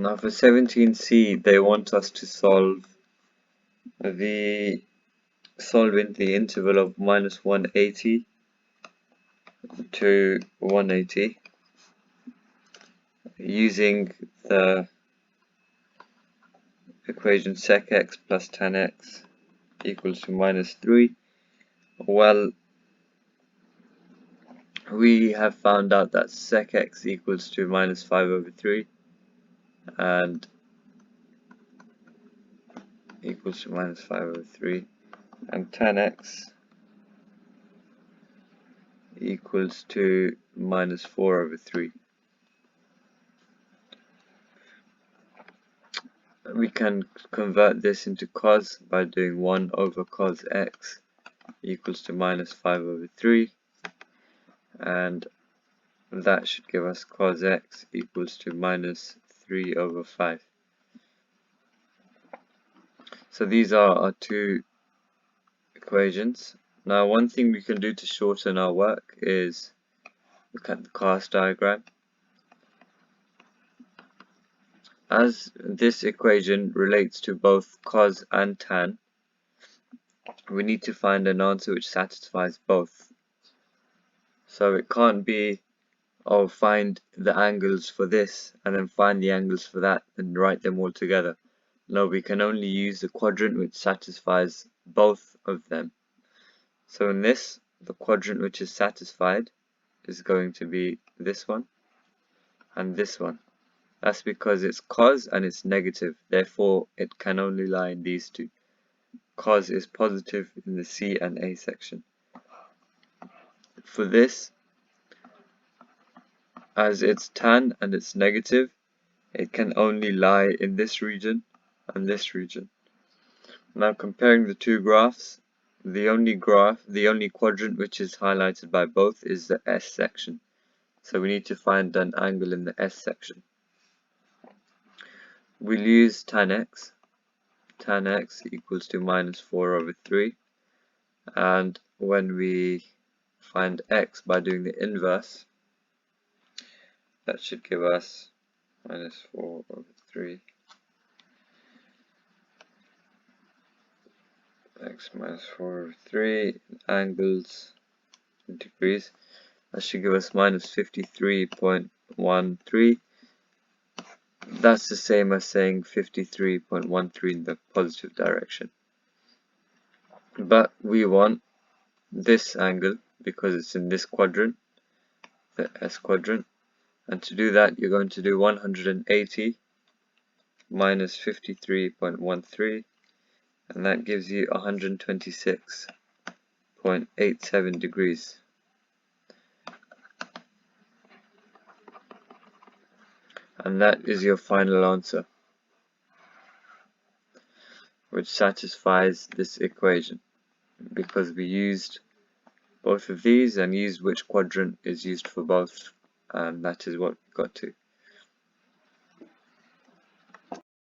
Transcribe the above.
Now for 17c, they want us to solve in the interval of minus 180 to 180 using the equation sec x plus tan x equals to minus 3. Well, we have found out that sec x equals to minus 5 over 3 and equals to minus 5 over 3, and tan x equals to minus 4 over 3. We can convert this into cos by doing 1 over cos x equals to minus 5 over 3, and that should give us cos x equals to minus 3 over 5. So these are our two equations. Now one thing we can do to shorten our work is look at the class diagram. As this equation relates to both cos and tan, we need to find an answer which satisfies both. So it can't be, oh, find the angles for this and then find the angles for that and write them all together. No, we can only use the quadrant which satisfies both of them. So in this, the quadrant which is satisfied is going to be this one and this one. That's because it's cos and it's negative, therefore it can only lie in these two. Cos is positive in the C and A section. For this, as it's tan and it's negative, it can only lie in this region and this region. Now comparing the two graphs, the only quadrant which is highlighted by both is the S section. So we need to find an angle in the S section. We'll use tan x. Tan x equals to minus 4 over 3. And when we find x by doing the inverse, that should give us minus 4 over 3. X minus 4 over 3, angles, degrees. That should give us minus 53.13. That's the same as saying 53.13 in the positive direction. But we want this angle because it's in this quadrant, the S quadrant. And to do that, you're going to do 180 minus 53.13, and that gives you 126.87 degrees. And that is your final answer, which satisfies this equation, because we used both of these and used which quadrant is used for both, and that is what we got to.